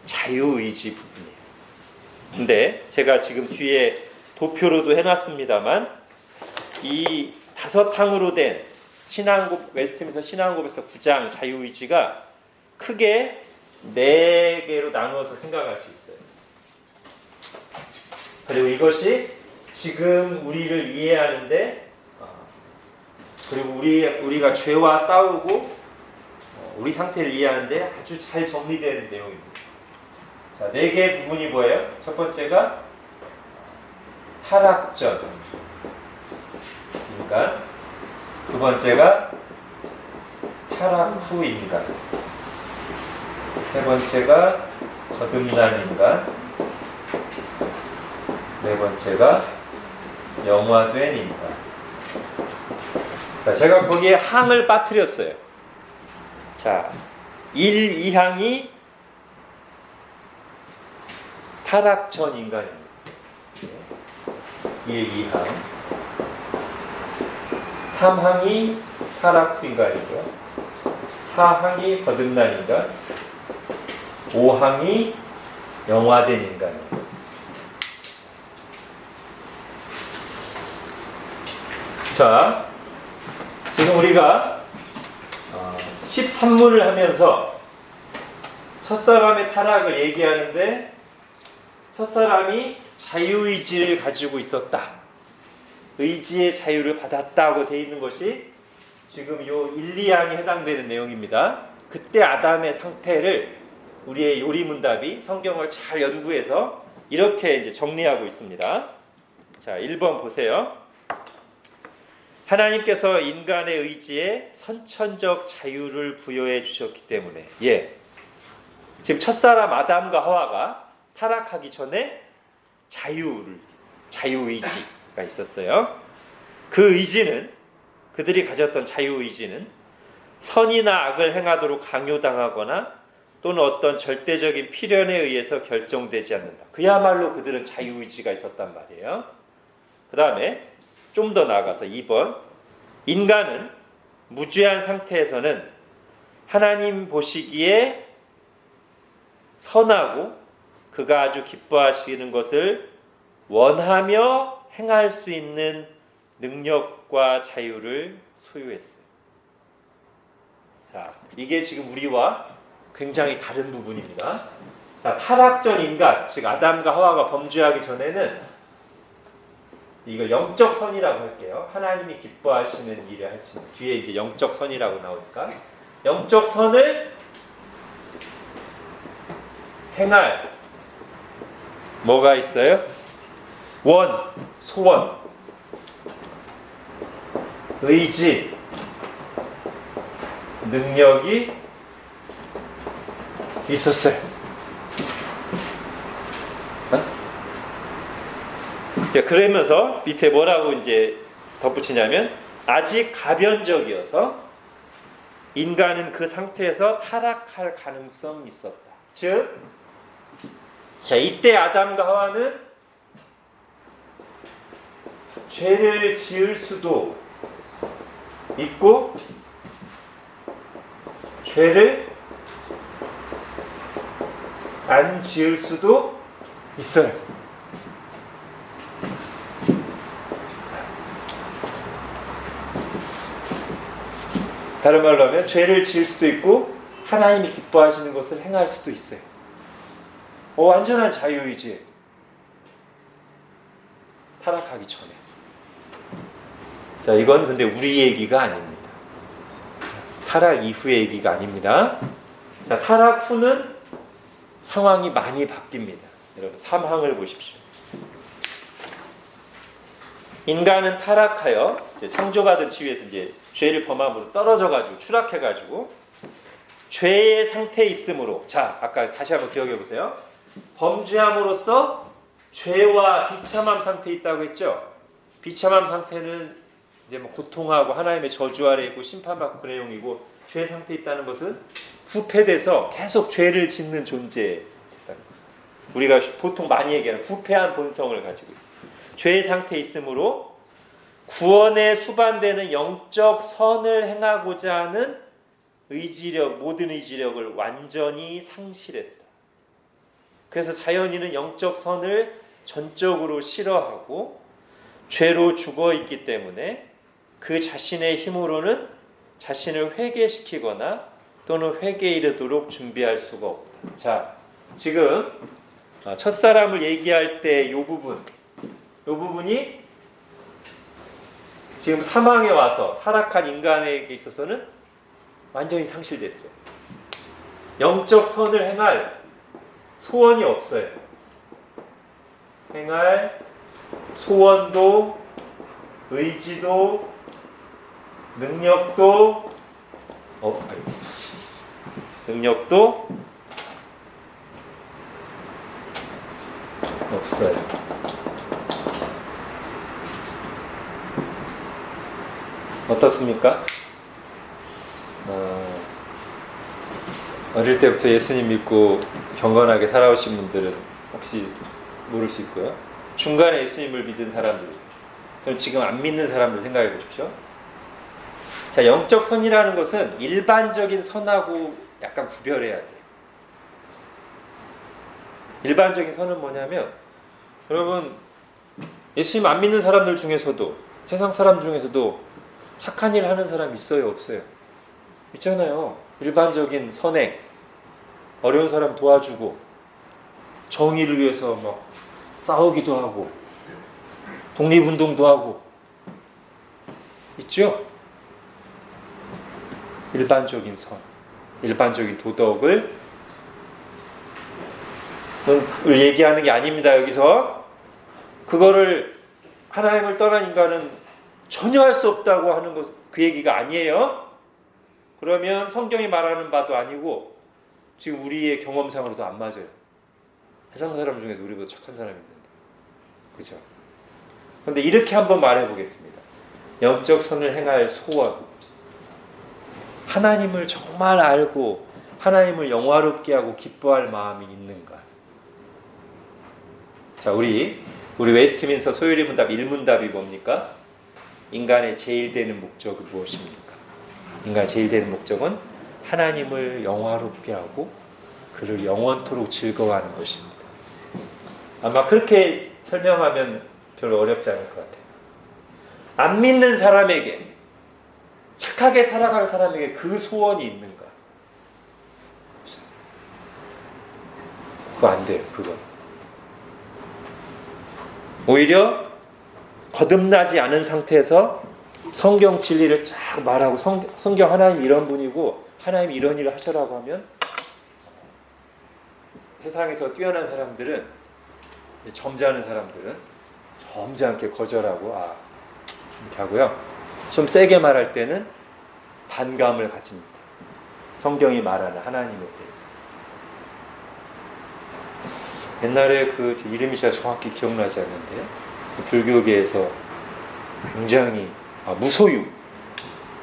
자유의지 부분이에요. 근데 제가 지금 뒤에 도표로도 해놨습니다만 이 5항으로 된 웨스트민스터 신앙고백서 9장 자유의지가 크게 4개로 나누어서 생각할 수 있어요. 그리고 이것이 지금 우리를 이해하는데 그리고 우리가 죄와 싸우고 우리 상태를 이해하는데 아주 잘 정리된 내용입니다. 자, 4개의 부분이 뭐예요? 첫 번째가 타락전 인간, 두 번째가 타락 후 인간, 세 번째가 거듭난 인간, 네 번째가 영화된 인간. 자, 제가 거기에 항을 빠뜨렸어요. 자, 1, 2항이 타락 전 인간입니다. 1, 2항. 3항이 타락 후 인간이고요. 4항이 거듭난 인간. 5항이 영화된 인간이에요. 자, 지금 우리가 13문을 하면서 첫사람의 타락을 얘기하는데 첫사람이 자유의지를 가지고 있었다. 의지의 자유를 받았다고 되어 있는 것이 지금 요 1, 2항에 해당되는 내용입니다. 그때 아담의 상태를 우리의 요리문답이 성경을 잘 연구해서 이렇게 이제 정리하고 있습니다. 자, 1번 보세요. 하나님께서 인간의 의지에 선천적 자유를 부여해 주셨기 때문에 지금 첫사람 아담과 하와가 타락하기 전에 자유의지가 있었어요. 그 의지는 그들이 가졌던 자유의지는 선이나 악을 행하도록 강요당하거나 또는 어떤 절대적인 필연에 의해서 결정되지 않는다. 그야말로 그들은 자유의지가 있었단 말이에요. 그 다음에 좀 더 나아가서 2번, 인간은 무죄한 상태에서는 하나님 보시기에 선하고 그가 아주 기뻐하시는 것을 원하며 행할 수 있는 능력과 자유를 소유했어요. 자, 이게 지금 우리와 굉장히 다른 부분입니다. 자, 타락전 인간, 즉 아담과 하와가 범죄하기 전에는 이걸 영적 선이라고 할게요. 하나님이 기뻐하시는 일을 할 수 있는, 뒤에 이제 영적 선이라고 나오니까 영적 선을 행할 뭐가 있어요? 소원, 의지, 능력이 있었어요. 그러면서 밑에 뭐라고 이제 덧붙이냐면 아직 가변적이어서 인간은 그 상태에서 타락할 가능성이 있었다. 즉, 자, 이때 아담과 하와는 죄를 지을 수도 있고 죄를 안 지을 수도 있어요. 다른 말로 하면 죄를 지을 수도 있고 하나님이 기뻐하시는 것을 행할 수도 있어요. 완전한 자유의지. 타락하기 전에. 자, 이건 근데 우리 얘기가 아닙니다. 타락 이후의 얘기가 아닙니다. 자, 타락 후는 상황이 많이 바뀝니다. 여러분 3항을 보십시오. 인간은 타락하여 창조받은 지위에서 이제 죄를 범함으로 떨어져가지고 추락해가지고 죄의 상태에 있으므로, 자, 아까 다시 한번 기억해 보세요. 범죄함으로써 죄와 비참함 상태에 있다고 했죠. 비참함 상태는 이제 뭐 고통하고 하나님의 저주 아래 있고 심판받고 그 내용이고, 죄 상태에 있다는 것은 부패돼서 계속 죄를 짓는 존재. 우리가 보통 많이 얘기하는 부패한 본성을 가지고 있어요. 죄의 상태에 있으므로 구원에 수반되는 영적 선을 행하고자 하는 의지력, 모든 의지력을 완전히 상실했다. 그래서 자연인은 영적 선을 전적으로 싫어하고 죄로 죽어있기 때문에 그 자신의 힘으로는 자신을 회개시키거나 또는 회개에 이르도록 준비할 수가 없다. 자, 지금 첫사람을 얘기할 때 이 부분이 지금 사망에 와서 타락한 인간에게 있어서는 완전히 상실됐어요. 영적 선을 행할 소원이 없어요. 행할 소원도 의지도 능력도 없어요. 어떻습니까? 어릴 때부터 예수님 믿고 경건하게 살아오신 분들은 혹시 모를 수 있고요. 중간에 예수님을 믿은 사람들, 그럼 지금 안 믿는 사람들 생각해 보십시오. 자, 영적 선이라는 것은 일반적인 선하고 약간 구별해야 돼요. 일반적인 선은 뭐냐면, 여러분 예수님 안 믿는 사람들 중에서도, 세상 사람 중에서도 착한 일 하는 사람 있어요, 없어요? 있잖아요. 일반적인 선행, 어려운 사람 도와주고, 정의를 위해서 막 싸우기도 하고, 독립운동도 하고 있죠? 일반적인 선, 일반적인 도덕을 얘기하는 게 아닙니다. 여기서 그거를, 하나님을 떠난 인간은 전혀 할 수 없다고 하는 것, 그 얘기가 아니에요. 그러면 성경이 말하는 바도 아니고 지금 우리의 경험상으로도 안 맞아요. 세상 사람 중에서 우리보다 착한 사람이 있는데, 그죠? 그런데 이렇게 한번 말해보겠습니다. 영적 선을 행할 소원, 하나님을 정말 알고 하나님을 영화롭게 하고 기뻐할 마음이 있는가? 자, 우리 웨스트민스터 소요리 문답 1문답이 뭡니까? 인간의 제일 되는 목적은 무엇입니까? 인간의 제일 되는 목적은 하나님을 영화롭게 하고 그를 영원토록 즐거워하는 것입니다. 아마 그렇게 설명하면 별로 어렵지 않을 것 같아요. 안 믿는 사람에게, 착하게 살아가는 사람에게 그 소원이 있는가? 그거 안 돼요. 그건 오히려 거듭나지 않은 상태에서 성경 진리를 쫙 말하고, 성경 하나님 이런 분이고 하나님 이런 일을 하셔라고 하면, 세상에서 뛰어난 사람들은, 점잖은 사람들은 점잖게 거절하고 이렇게 하고요. 좀 세게 말할 때는 반감을 가집니다. 성경이 말하는 하나님에 대해서. 옛날에 그 이름이 제가 정확히 기억나지 않는데, 불교계에서 굉장히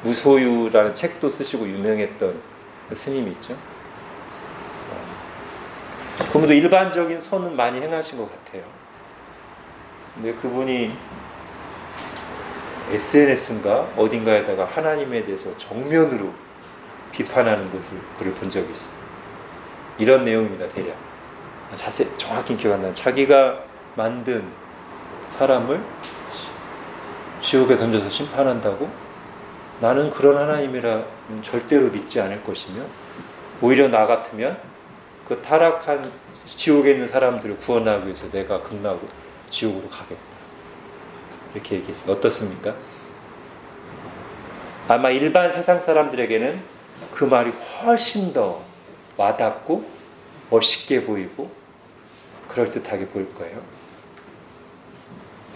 무소유라는 책도 쓰시고 유명했던 그 스님이 있죠. 그분도 일반적인 선은 많이 행하신 것 같아요. 근데 그분이 SNS인가 어딘가에다가 하나님에 대해서 정면으로 비판하는 것을 글을 본 적이 있어요. 이런 내용입니다. 대략 자세히 정확히 기억 안 나요. 자기가 만든 사람을 지옥에 던져서 심판한다고? 나는 그런 하나님이라 절대로 믿지 않을 것이며, 오히려 나 같으면 그 타락한 지옥에 있는 사람들을 구원하기 위해서 내가 극락으로 지옥으로 가겠다, 이렇게 얘기했어요. 어떻습니까? 아마 일반 세상 사람들에게는 그 말이 훨씬 더 와닿고 멋있게 보이고 그럴듯하게 보일 거예요.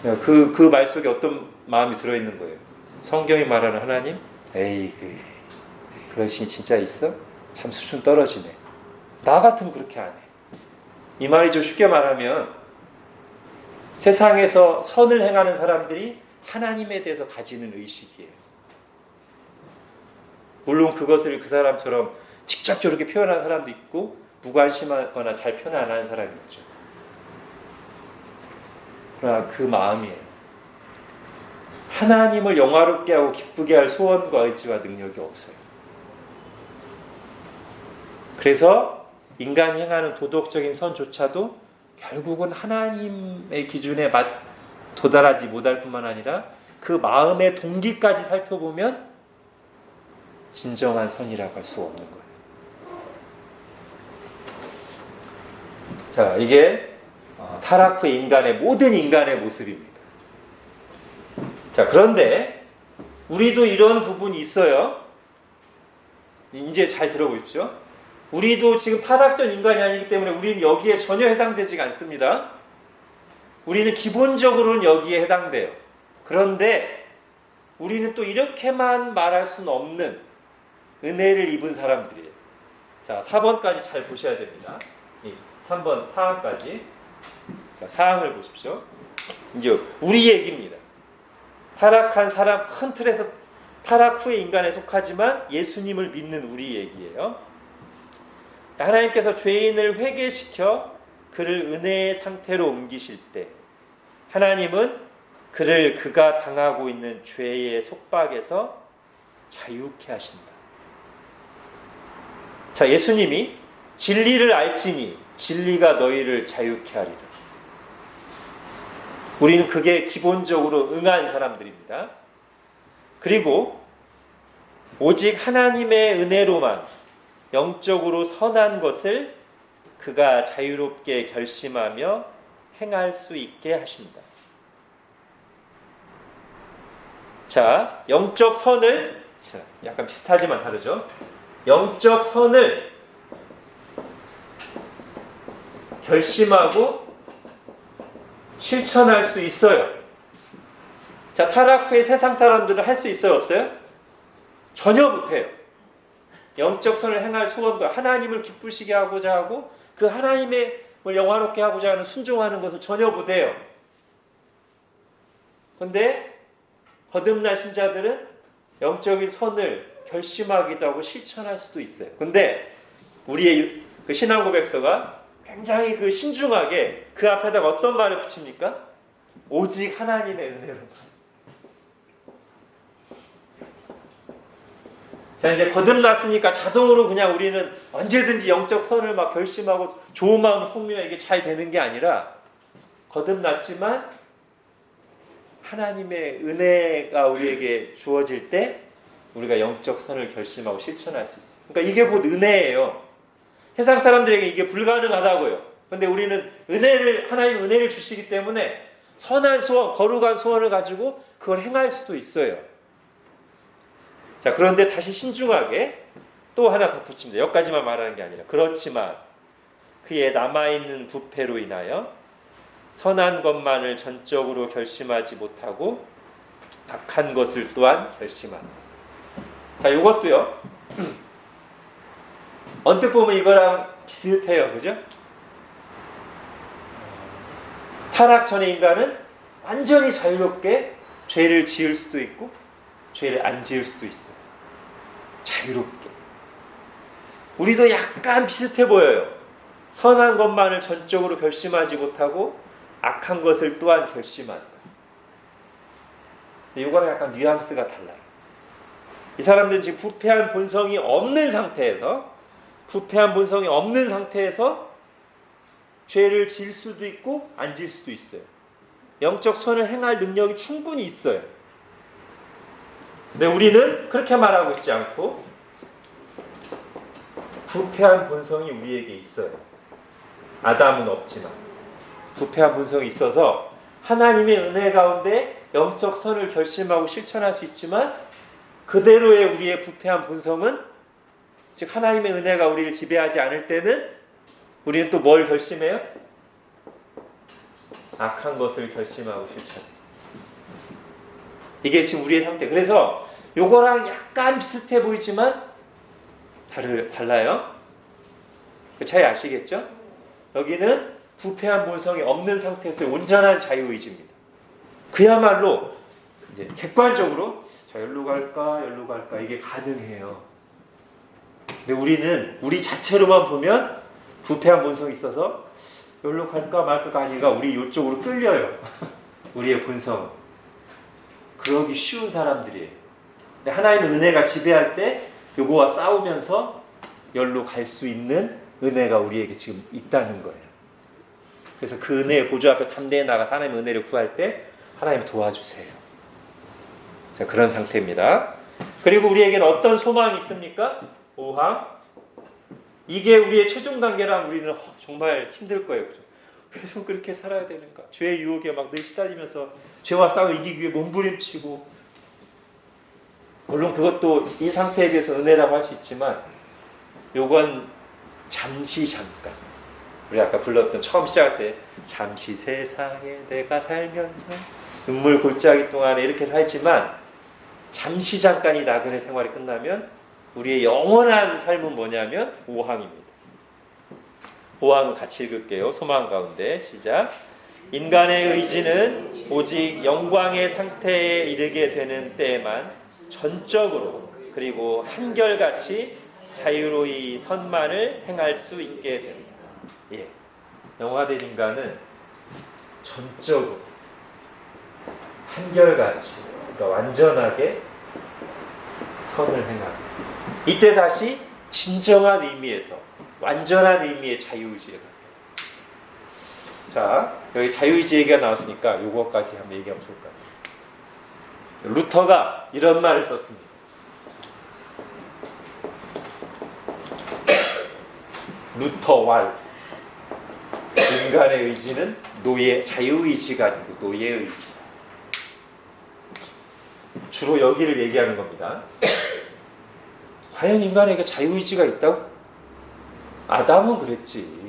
그 말 속에 어떤 마음이 들어있는 거예요? 성경이 말하는 하나님? 에이, 그런 신이 진짜 있어? 참 수준 떨어지네. 나 같으면 그렇게 안 해. 이 말이 좀 쉽게 말하면, 세상에서 선을 행하는 사람들이 하나님에 대해서 가지는 의식이에요. 물론 그것을 그 사람처럼 직접적으로 이렇게 표현하는 사람도 있고, 무관심하거나 잘 표현 안 하는 사람이 있죠. 그러나 그 마음이에요. 하나님을 영화롭게 하고 기쁘게 할 소원과 의지와 능력이 없어요. 그래서 인간이 행하는 도덕적인 선조차도 결국은 하나님의 기준에 도달하지 못할 뿐만 아니라 그 마음의 동기까지 살펴보면 진정한 선이라고 할 수 없는 거예요. 자, 이게 타락 후 모든 인간의 모습입니다. 자, 그런데 우리도 이런 부분이 있어요. 이제 잘 들어보십시오. 우리도 지금 타락전 인간이 아니기 때문에 우리는 여기에 전혀 해당되지 않습니다. 우리는 기본적으로는 여기에 해당돼요. 그런데 우리는 또 이렇게만 말할 수는 없는 은혜를 입은 사람들이에요. 자, 4번까지 잘 보셔야 됩니다. 3번 사항까지. 자, 사항을 보십시오. 이제 우리 얘기입니다. 타락한 사람, 큰 틀에서 타락 후의 인간에 속하지만 예수님을 믿는 우리 얘기예요. 하나님께서 죄인을 회개시켜 그를 은혜의 상태로 옮기실 때 하나님은 그를 그가 당하고 있는 죄의 속박에서 자유케 하신다. 자, 예수님이 진리를 알지니 진리가 너희를 자유케 하리라. 우리는 그게 기본적으로 응한 사람들입니다. 그리고 오직 하나님의 은혜로만 영적으로 선한 것을 그가 자유롭게 결심하며 행할 수 있게 하신다. 자, 영적 선을, 약간 비슷하지만 다르죠? 영적 선을 결심하고 실천할 수 있어요. 자, 타락 후에 세상 사람들은 할 수 있어요, 없어요? 전혀 못해요. 영적 선을 행할 소원도 하나님을 기쁘시게 하고자 하고 그 하나님의 영화롭게 하고자 하는 순종하는 것을 전혀 못해요. 그런데 거듭난 신자들은 영적인 선을 결심하기도 하고 실천할 수도 있어요. 근데 우리의 그 신앙 고백서가 굉장히 그 신중하게 그 앞에다가 어떤 말을 붙입니까? 오직 하나님의 은혜로만. 자, 이제 거듭났으니까 자동으로 그냥 우리는 언제든지 영적 선을 막 결심하고 좋은 마음 품으면 이게 잘 되는 게 아니라 거듭났지만 하나님의 은혜가 우리에게 주어질 때 우리가 영적 선을 결심하고 실천할 수 있어요. 그러니까 이게 곧 은혜예요. 세상 사람들에게 이게 불가능하다고요. 그런데 우리는 하나님 은혜를 주시기 때문에 선한 소원, 거룩한 소원을 가지고 그걸 행할 수도 있어요. 자, 그런데 다시 신중하게 또 하나 덧붙입니다. 여기까지만 말하는 게 아니라 그렇지만 그의 남아있는 부패로 인하여 선한 것만을 전적으로 결심하지 못하고 악한 것을 또한 결심한다. 자, 이것도요. 언뜻 보면 이거랑 비슷해요. 그죠? 타락 전의 인간은 완전히 자유롭게 죄를 지을 수도 있고 죄를 안 지을 수도 있어요. 자유롭게. 우리도 약간 비슷해 보여요. 선한 것만을 전적으로 결심하지 못하고 악한 것을 또한 결심한다. 이거랑 약간 뉘앙스가 달라요. 이 사람들은 지금 부패한 본성이 없는 상태에서 죄를 질 수도 있고 안 질 수도 있어요. 영적 선을 행할 능력이 충분히 있어요. 근데 우리는 그렇게 말하고 있지 않고 부패한 본성이 우리에게 있어요. 아담은 없지만 부패한 본성이 있어서 하나님의 은혜 가운데 영적 선을 결심하고 실천할 수 있지만 그대로의 우리의 부패한 본성은 즉 하나님의 은혜가 우리를 지배하지 않을 때는 우리는 또 뭘 결심해요? 악한 것을 결심하고 실천해요. 이게 지금 우리의 상태. 그래서 요거랑 약간 비슷해 보이지만 달라요. 그 차이 아시겠죠? 여기는 부패한 본성이 없는 상태에서 온전한 자유의지입니다. 그야말로 이제 객관적으로 자, 여기로 갈까 이게 가능해요. 근데 우리는 우리 자체로만 보면 부패한 본성이 있어서 여기로 갈까 말까가 아니라 우리 이쪽으로 끌려요. 우리의 본성. 그러기 쉬운 사람들이에요. 근데 하나님의 은혜가 지배할 때 요거와 싸우면서 여기로 갈 수 있는 은혜가 우리에게 지금 있다는 거예요. 그래서 그 은혜의 보좌 앞에 담대히 나가서 하나님의 은혜를 구할 때 하나님 도와주세요. 자, 그런 상태입니다. 그리고 우리에게는 어떤 소망이 있습니까? 5항. 이게 우리의 최종 단계라면 우리는 정말 힘들 거예요. 그죠? 계속 그렇게 살아야 되는가? 죄의 유혹에 막 늘 시달리면서 죄와 싸워 이기기 위해 몸부림치고, 물론 그것도 이 상태에 대해서 은혜라고 할 수 있지만 요건 잠시 잠깐, 우리 아까 불렀던 처음 시작할 때 잠시 세상에 내가 살면서 눈물 골짜기 동안에 이렇게 살지만 잠시 잠깐 이 나그네 생활이 끝나면 우리의 영원한 삶은 뭐냐면 5항입니다. 5항은 같이 읽을게요. 소망 가운데 시작. 인간의 의지는 오직 영광의 상태에 이르게 되는 때에만 전적으로 그리고 한결같이 자유로이 선만을 행할 수 있게 됩니다. 예. 영화된 인간은 전적으로 한결같이, 그러니까 완전하게 선을 행합니다. 이때 다시 진정한 의미에서 완전한 의미의 자유의지를 갖게. 자, 여기 자유의지 얘기가 나왔으니까 요거까지 한번 얘기하면 좋을 것 같아요. 루터가 이런 말을 썼습니다. 루터왈, 인간의 의지는 자유의지가 아니고 노예의 의지다. 주로 여기를 얘기하는 겁니다. 과연 인간에게 자유의지가 있다고? 아담은 그랬지.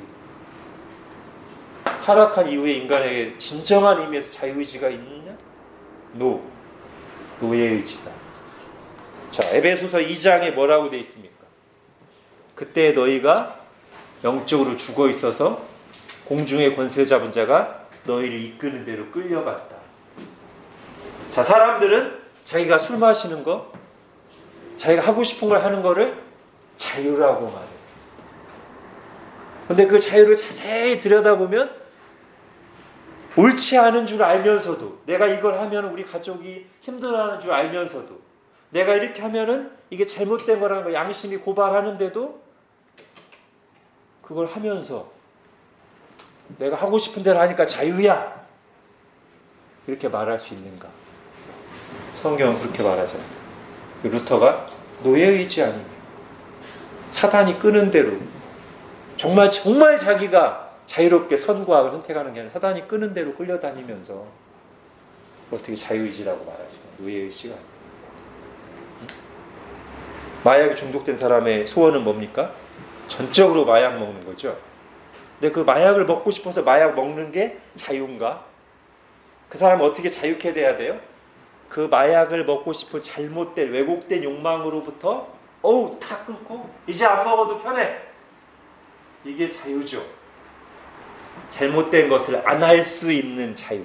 타락한 이후에 인간에게 진정한 의미에서 자유의지가 있느냐? 노예의지다. 자, 에베소서 2장에 뭐라고 되어 있습니까? 그때 너희가 영적으로 죽어 있어서 공중의 권세 잡은 자가 너희를 이끄는 대로 끌려갔다. 자, 사람들은 자기가 술 마시는 거, 자기가 하고 싶은 걸 하는 거를 자유라고 말해요. 근데 그 자유를 자세히 들여다보면 옳지 않은 줄 알면서도, 내가 이걸 하면 우리 가족이 힘들어하는 줄 알면서도, 내가 이렇게 하면은 이게 잘못된 거라는 거 양심이 고발하는데도 그걸 하면서 내가 하고 싶은 대로 하니까 자유야, 이렇게 말할 수 있는가? 성경은 그렇게 말하잖아요. 루터가 노예의지 아닙니까? 사단이 끄는 대로 정말 자기가 자유롭게 선과 선택하는 게 아니라 사단이 끄는 대로 끌려다니면서 어떻게 자유의지라고 말하죠? 노예의지가 아닙니다. 마약에 중독된 사람의 소원은 뭡니까? 전적으로 마약 먹는 거죠. 근데 그 마약을 먹고 싶어서 마약 먹는 게 자유인가? 그 사람은 어떻게 자유케 돼야 돼요? 그 마약을 먹고 싶은 잘못된 왜곡된 욕망으로부터 다 끊고 이제 안 먹어도 편해. 이게 자유죠. 잘못된 것을 안 할 수 있는 자유.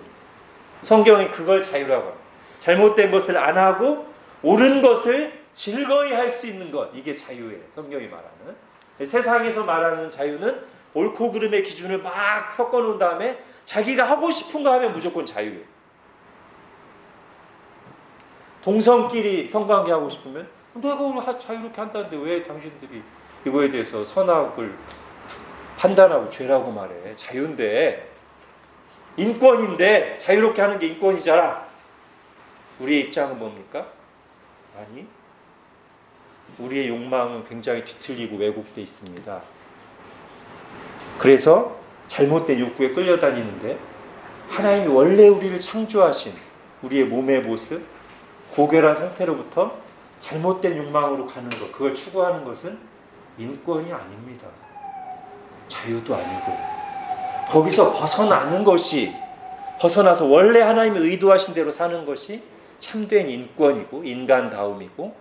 성경이 그걸 자유라고 합니다. 잘못된 것을 안 하고 옳은 것을 즐거이 할 수 있는 것, 이게 자유예요. 성경이 말하는. 세상에서 말하는 자유는 옳고 그름의 기준을 막 섞어놓은 다음에 자기가 하고 싶은 거 하면 무조건 자유예요. 동성끼리 성관계 하고 싶으면 내가 오늘 자유롭게 한다는데 왜 당신들이 이거에 대해서 선악을 판단하고 죄라고 말해. 자유인데, 인권인데, 자유롭게 하는 게 인권이잖아. 우리의 입장은 뭡니까? 아니, 우리의 욕망은 굉장히 뒤틀리고 왜곡되어 있습니다. 그래서 잘못된 욕구에 끌려다니는데 하나님이 원래 우리를 창조하신 우리의 몸의 모습, 고결한 상태로부터 잘못된 욕망으로 가는 것, 그걸 추구하는 것은 인권이 아닙니다. 자유도 아니고, 거기서 벗어나는 것이, 벗어나서 원래 하나님이 의도하신 대로 사는 것이 참된 인권이고 인간다움이고,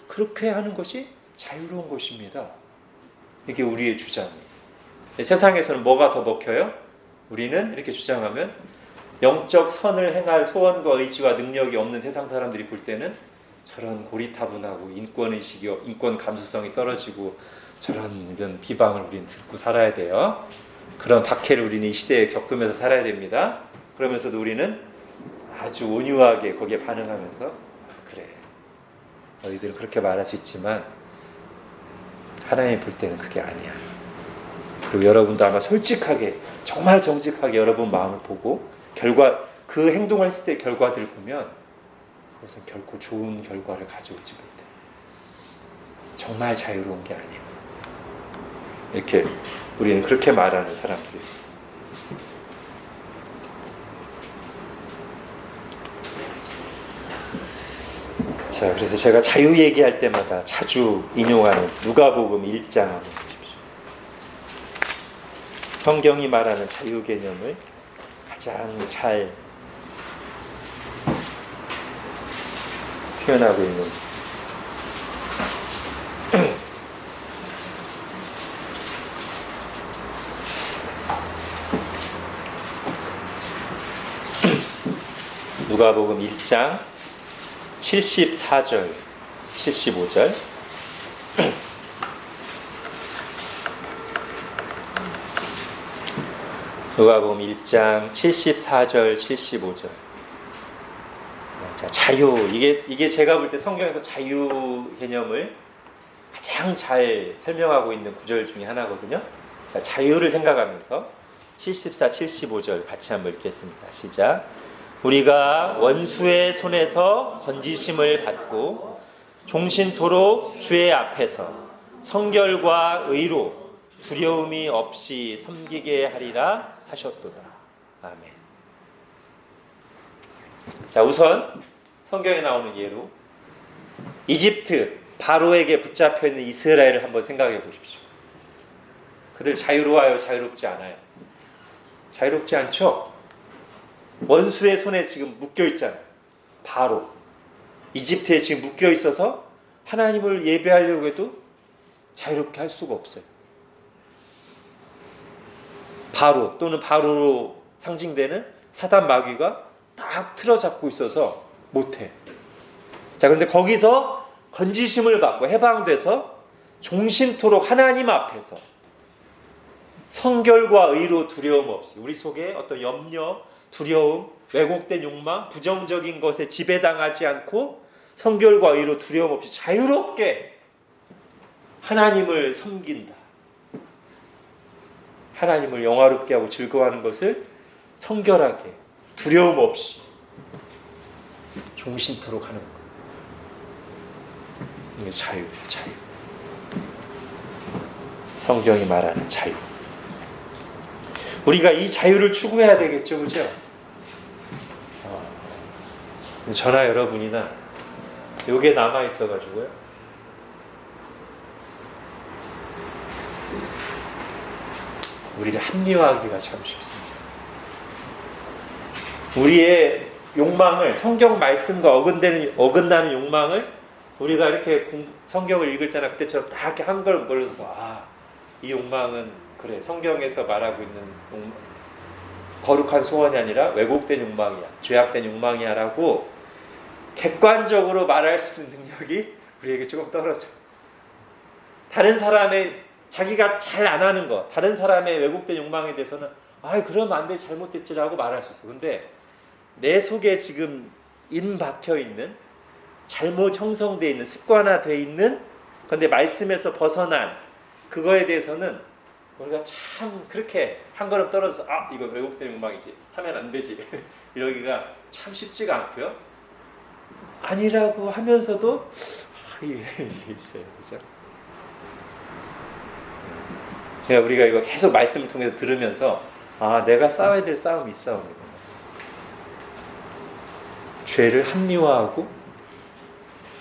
그렇게 하는 것이 자유로운 것입니다. 이게 우리의 주장이에요. 세상에서는 뭐가 더 먹혀요? 우리는 이렇게 주장하면 영적 선을 행할 소원과 의지와 능력이 없는 세상 사람들이 볼 때는 저런 고리타분하고 인권의식이, 인권 감수성이 떨어지고 저런 이런 비방을 우리는 듣고 살아야 돼요. 그런 박해를 우리는 이 시대에 겪으면서 살아야 됩니다. 그러면서도 우리는 아주 온유하게 거기에 반응하면서 그래, 너희들은 그렇게 말할 수 있지만 하나님 볼 때는 그게 아니야. 그리고 여러분도 아마 솔직하게, 정말 정직하게 여러분 마음을 보고 그 행동을 했을 때 결과들을 보면 그것은 결코 좋은 결과를 가져오지 못해. 정말 자유로운 게 아니야. 이렇게 우리는 그렇게 말하는 사람들이에요. 자, 그래서 제가 자유 얘기할 때마다 자주 인용하는 누가복음 1장 한번 보십시오. 성경이 말하는 자유 개념을 가장 잘 표현하고 있는 누가복음 1장 74절, 75절. 누가복음 1장 74절 75절. 자, 자유. 이게 제가 볼 때 성경에서 자유 개념을 가장 잘 설명하고 있는 구절 중에 하나거든요. 자, 자유를 생각하면서 74, 75절 같이 한번 읽겠습니다. 시작. 우리가 원수의 손에서 건지심을 받고 종신토록 주의 앞에서 성결과 의로 두려움이 없이 섬기게 하리라 하셨도다. 아멘. 자, 우선 성경에 나오는 예로 이집트 바로에게 붙잡혀 있는 이스라엘을 한번 생각해 보십시오. 그들 자유로워요? 자유롭지 않아요? 자유롭지 않죠? 원수의 손에 지금 묶여 있잖아요. 바로 이집트에 지금 묶여 있어서 하나님을 예배하려고 해도 자유롭게 할 수가 없어요. 바로 또는 바로로 상징되는 사단 마귀가 딱 틀어잡고 있어서 못해. 자, 그런데 거기서 건지심을 받고 해방돼서 종신토록 하나님 앞에서 성결과 의로 두려움 없이 우리 속에 어떤 염려, 두려움, 왜곡된 욕망, 부정적인 것에 지배당하지 않고 성결과 의로 두려움 없이 자유롭게 하나님을 섬긴다. 하나님을 영화롭게 하고 즐거워하는 것을 성결하게 두려움 없이 종신토록 하는 것. 이게 자유예요. 자유. 성경이 말하는 자유. 우리가 이 자유를 추구해야 되겠죠, 그죠? 저나 여러분이나 요게 남아 있어가지고요. 우리를 합리화하기가 참 쉽습니다. 우리의 욕망을 성경 말씀과 어긋나는 욕망을 우리가 이렇게 성경을 읽을 때나 그때처럼 다 이렇게 한 걸 몰라서 이 욕망은 그래 성경에서 말하고 있는 거룩한 소원이 아니라 왜곡된 욕망이야, 죄악된 욕망이야라고 객관적으로 말할 수 있는 능력이 우리에게 조금 떨어져. 다른 사람의 자기가 잘 안 하는 거, 다른 사람의 왜곡된 욕망에 대해서는 그러면 안 돼, 잘못됐지라고 말할 수 있어. 근데 내 속에 지금 박혀 있는 잘못 형성되어 있는 습관화되어 있는 근데 말씀에서 벗어난 그거에 대해서는 우리가 참 그렇게 한 걸음 떨어져서 이거 왜곡된 욕망이지 하면 안 되지 이러기가 참 쉽지가 않고요. 아니라고 하면서도 이게 있어요, 그죠? 그러니까 우리가 이거 계속 말씀을 통해서 들으면서 내가 싸워야 될 싸움이 이 싸움이구나. 죄를 합리화하고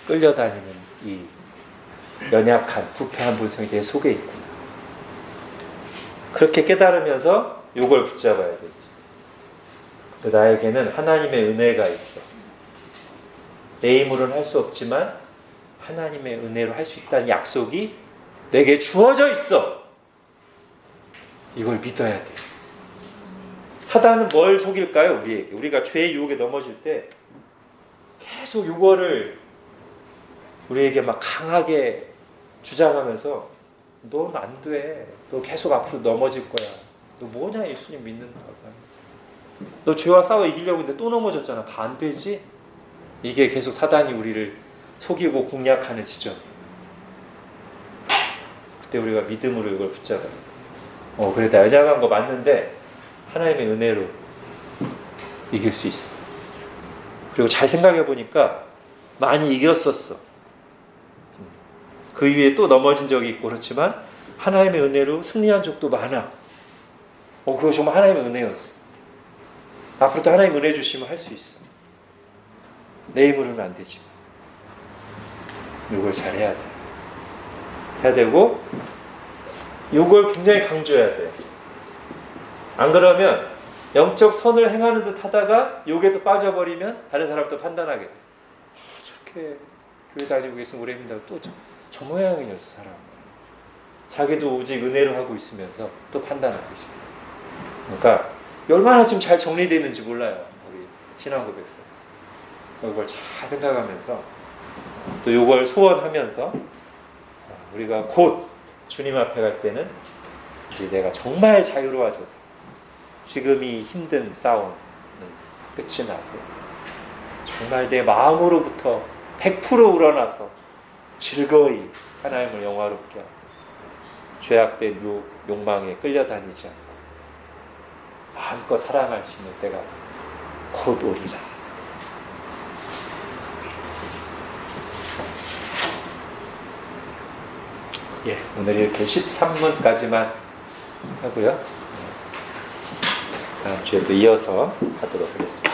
끌려다니는 이 연약한 부패한 본성이 내 속에 있구나. 그렇게 깨달으면서 이걸 붙잡아야 되지. 나에게는 하나님의 은혜가 있어. 내 힘으로는 할 수 없지만 하나님의 은혜로 할 수 있다는 약속이 내게 주어져 있어. 이걸 믿어야 돼. 사단은 뭘 속일까요? 우리에게. 우리가 죄의 유혹에 넘어질 때 계속 이거를 우리에게 막 강하게 주장하면서 넌 안 돼. 너 계속 앞으로 넘어질 거야. 너 뭐냐 예수님 믿는다고 하면서. 너 죄와 싸워 이기려고 했는데 또 넘어졌잖아. 반대지? 이게 계속 사단이 우리를 속이고 공략하는 지점. 그때 우리가 믿음으로 이걸 붙잡아요. 그래, 나 연약한 거 맞는데 하나님의 은혜로 이길 수 있어. 그리고 잘 생각해 보니까 많이 이겼었어. 그 이후에 또 넘어진 적이 있고 그렇지만 하나님의 은혜로 승리한 적도 많아. 그거 정말 하나님의 은혜였어. 앞으로도 하나님 은혜 주시면 할 수 있어. 내 힘으로는 안 되지만 이걸 잘 해야 돼. 해야 되고 이걸 굉장히 강조해야 돼. 안 그러면 영적 선을 행하는 듯 하다가 요게 또 빠져버리면 다른 사람도 판단하게 돼. 저렇게 교회 다니고 계시면 오래 힘들다고 또 저 모양이었어 사람. 자기도 오직 은혜로 하고 있으면서 또 판단하고 있어. 그러니까 얼마나 지금 잘 정리되어 있는지 몰라요. 우리 신앙 고백서. 이걸 잘 생각하면서 또 이걸 소원하면서 우리가 곧 주님 앞에 갈 때는 이제 내가 정말 자유로워져서 지금 이 힘든 싸움은 끝이 나고 정말 내 마음으로부터 100% 우러나서 즐거이 하나님을 영화롭게 하고 죄악된 욕망에 끌려다니지 않고 마음껏 사랑할 수 있는 때가 곧 오리라. 예, 오늘 이렇게 13문까지만 하고요. 다음 주에 또 이어서 하도록 하겠습니다.